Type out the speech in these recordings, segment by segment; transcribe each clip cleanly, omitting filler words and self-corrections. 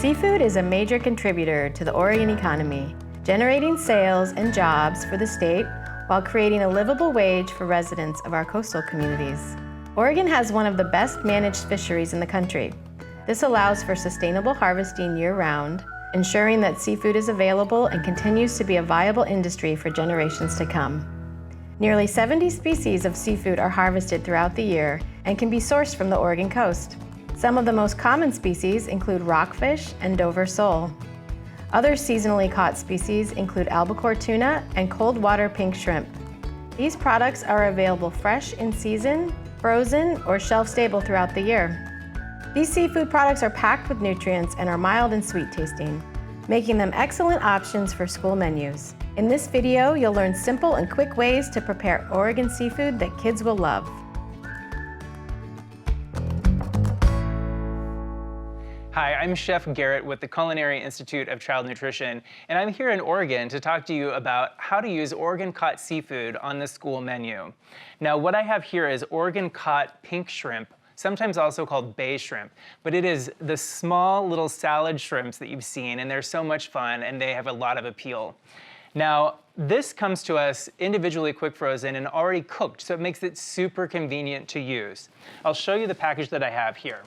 Seafood is a major contributor to the Oregon economy, generating sales and jobs for the state while creating a livable wage for residents of our coastal communities. Oregon has one of the best managed fisheries in the country. This allows for sustainable harvesting year-round, ensuring that seafood is available and continues to be a viable industry for generations to come. Nearly 70 species of seafood are harvested throughout the year and can be sourced from the Oregon coast. Some of the most common species include rockfish and Dover sole. Other seasonally caught species include albacore tuna and cold water pink shrimp. These products are available fresh in season, frozen, or shelf-stable throughout the year. These seafood products are packed with nutrients and are mild and sweet tasting, making them excellent options for school menus. In this video, you'll learn simple and quick ways to prepare Oregon seafood that kids will love. Hi, I'm Chef Garrett with the Culinary Institute of Child Nutrition, and I'm here in Oregon to talk to you about how to use Oregon-caught seafood on the school menu. Now, what I have here is Oregon-caught pink shrimp, sometimes also called bay shrimp, but it is the small little salad shrimps that you've seen, and they're so much fun, and they have a lot of appeal. Now, this comes to us individually quick frozen and already cooked, so it makes it super convenient to use. I'll show you the package that I have here.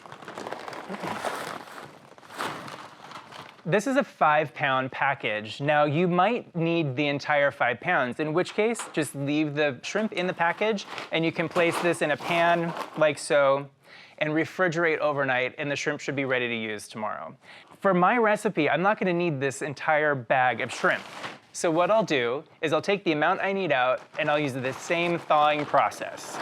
This is a 5-pound package. Now, you might need the entire 5 pounds, in which case, just leave the shrimp in the package, and you can place this in a pan like so, and refrigerate overnight, and the shrimp should be ready to use tomorrow. For my recipe, I'm not gonna need this entire bag of shrimp. So what I'll do is I'll take the amount I need out, and I'll use the same thawing process.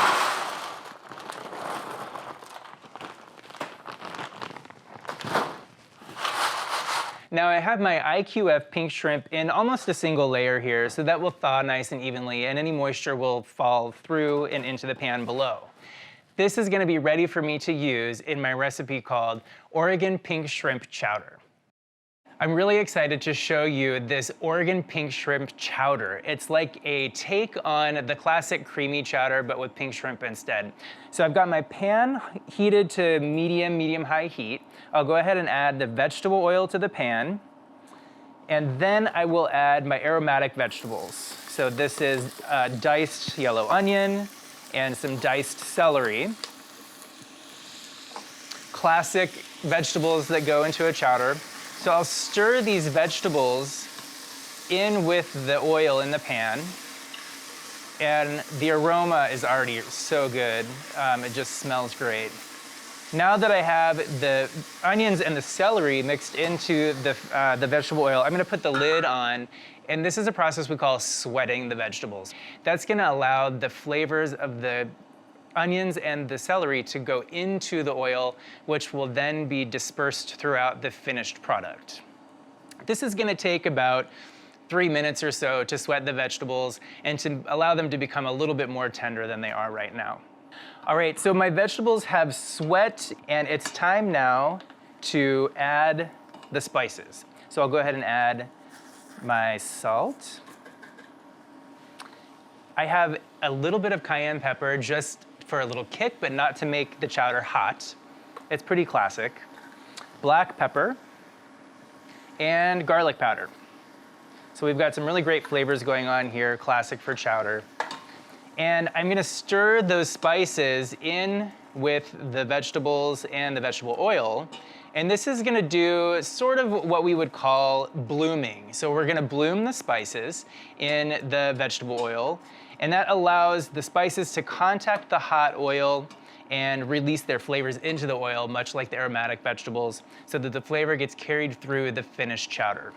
Now I have my IQF pink shrimp in almost a single layer here, so that will thaw nice and evenly, and any moisture will fall through and into the pan below. This is gonna be ready for me to use in my recipe called Oregon Pink Shrimp Chowder. I'm really excited to show you this Oregon Pink Shrimp Chowder. It's like a take on the classic creamy chowder, but with pink shrimp instead. So I've got my pan heated to medium-high heat. I'll go ahead and add the vegetable oil to the pan, and then I will add my aromatic vegetables. So this is diced yellow onion and some diced celery. Classic vegetables that go into a chowder. So I'll stir these vegetables in with the oil in the pan, and the aroma is already so good. It just smells great. Now that I have the onions and the celery mixed into the vegetable oil, I'm gonna put the lid on, and this is a process we call sweating the vegetables. That's gonna allow the flavors of the onions and the celery to go into the oil, which will then be dispersed throughout the finished product. This is gonna take about 3 minutes or so to sweat the vegetables and to allow them to become a little bit more tender than they are right now. All right, so my vegetables have sweat, and it's time now to add the spices. So I'll go ahead and add my salt. I have a little bit of cayenne pepper just for a little kick, but not to make the chowder hot. It's pretty classic. Black pepper and garlic powder. So we've got some really great flavors going on here, classic for chowder. And I'm gonna stir those spices in with the vegetables and the vegetable oil. And this is gonna do sort of what we would call blooming. So we're gonna bloom the spices in the vegetable oil, and that allows the spices to contact the hot oil and release their flavors into the oil, much like the aromatic vegetables, so that the flavor gets carried through the finished chowder.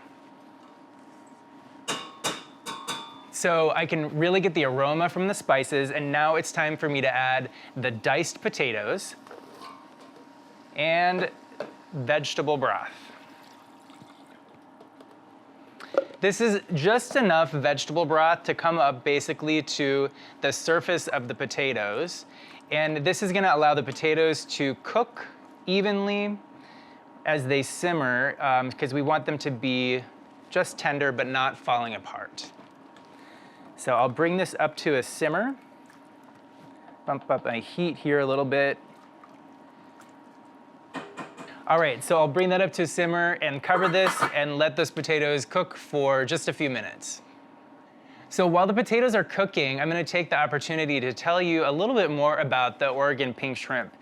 So I can really get the aroma from the spices, and now it's time for me to add the diced potatoes and vegetable broth. This is just enough vegetable broth to come up basically to the surface of the potatoes. And this is gonna allow the potatoes to cook evenly as they simmer, because we want them to be just tender but not falling apart. So I'll bring this up to a simmer, bump up my heat here a little bit. All right, so I'll bring that up to a simmer and cover this and let those potatoes cook for just a few minutes. So while the potatoes are cooking, I'm going to take the opportunity to tell you a little bit more about the Oregon pink shrimp.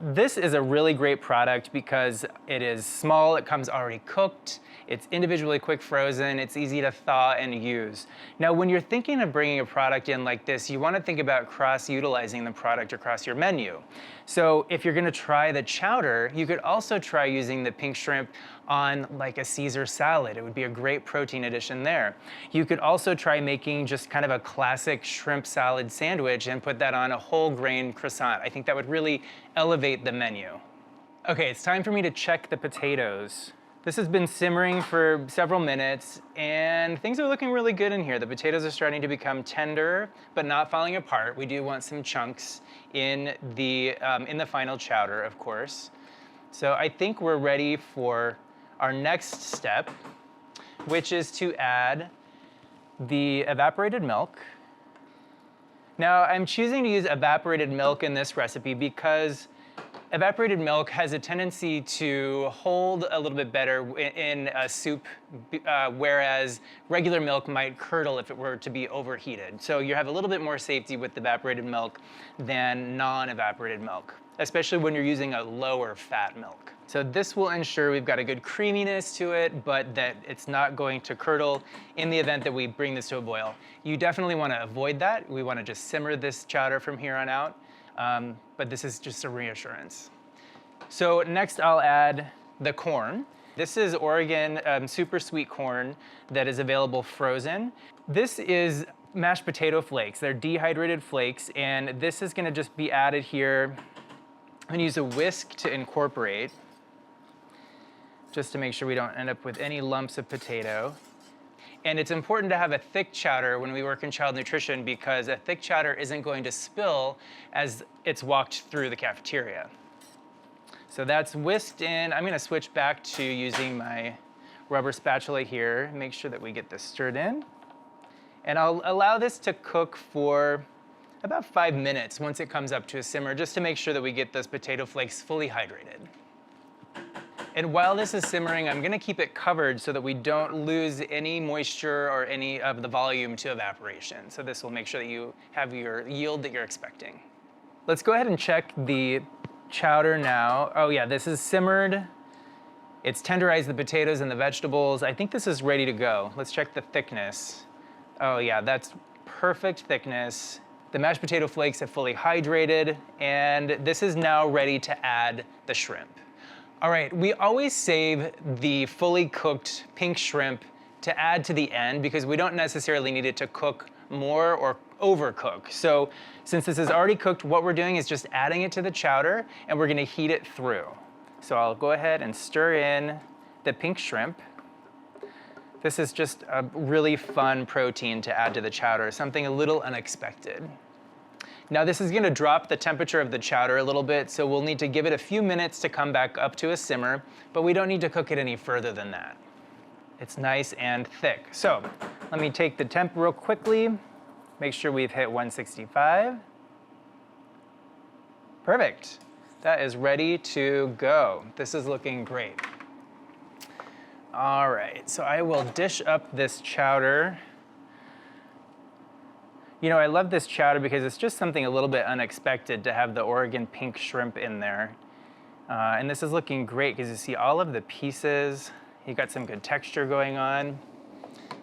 This is a really great product because it is small, it comes already cooked, it's individually quick frozen, it's easy to thaw and use. Now, when you're thinking of bringing a product in like this, you want to think about cross-utilizing the product across your menu. So if you're going to try the chowder, you could also try using the pink shrimp on like a Caesar salad. It would be a great protein addition there. You could also try making just kind of a classic shrimp salad sandwich and put that on a whole grain croissant. I think that would really elevate the menu. Okay, it's time for me to check the potatoes. This has been simmering for several minutes and things are looking really good in here. The potatoes are starting to become tender, but not falling apart. We do want some chunks in the final chowder, of course. So I think we're ready for our next step, which is to add the evaporated milk. Now, I'm choosing to use evaporated milk in this recipe because evaporated milk has a tendency to hold a little bit better in a soup, whereas regular milk might curdle if it were to be overheated. So you have a little bit more safety with evaporated milk than non-evaporated milk, especially when you're using a lower fat milk. So this will ensure we've got a good creaminess to it, but that it's not going to curdle in the event that we bring this to a boil. You definitely want to avoid that. We want to just simmer this chowder from here on out. But this is just a reassurance. So next I'll add the corn. This is Oregon super sweet corn that is available frozen. This is mashed potato flakes. They're dehydrated flakes, and this is gonna just be added here. I'm gonna use a whisk to incorporate, just to make sure we don't end up with any lumps of potato. And it's important to have a thick chowder when we work in child nutrition because a thick chowder isn't going to spill as it's walked through the cafeteria. So that's whisked in. I'm gonna switch back to using my rubber spatula here, make sure that we get this stirred in. And I'll allow this to cook for about 5 minutes once it comes up to a simmer, just to make sure that we get those potato flakes fully hydrated. And while this is simmering, I'm gonna keep it covered so that we don't lose any moisture or any of the volume to evaporation. So this will make sure that you have your yield that you're expecting. Let's go ahead and check the chowder now. Oh yeah, this is simmered. It's tenderized the potatoes and the vegetables. I think this is ready to go. Let's check the thickness. Oh yeah, that's perfect thickness. The mashed potato flakes have fully hydrated, and this is now ready to add the shrimp. All right, we always save the fully cooked pink shrimp to add to the end because we don't necessarily need it to cook more or overcook. So since this is already cooked, what we're doing is just adding it to the chowder and we're gonna heat it through. So I'll go ahead and stir in the pink shrimp. This is just a really fun protein to add to the chowder, something a little unexpected. Now this is gonna drop the temperature of the chowder a little bit, so we'll need to give it a few minutes to come back up to a simmer, but we don't need to cook it any further than that. It's nice and thick. So let me take the temp real quickly, make sure we've hit 165. Perfect. That is ready to go. This is looking great. All right, so I will dish up this chowder. You know, I love this chowder because it's just something a little bit unexpected to have the Oregon pink shrimp in there. And this is looking great because you see all of the pieces. You got some good texture going on.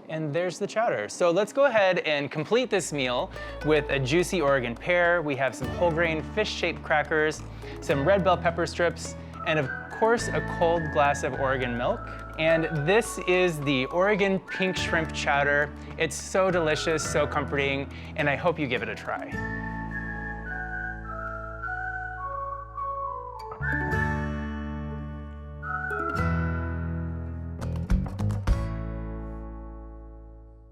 And there's the chowder. So let's go ahead and complete this meal with a juicy Oregon pear. We have some whole grain fish-shaped crackers, some red bell pepper strips, and of course, a cold glass of Oregon milk. And this is the Oregon pink shrimp chowder. It's so delicious, so comforting, and I hope you give it a try.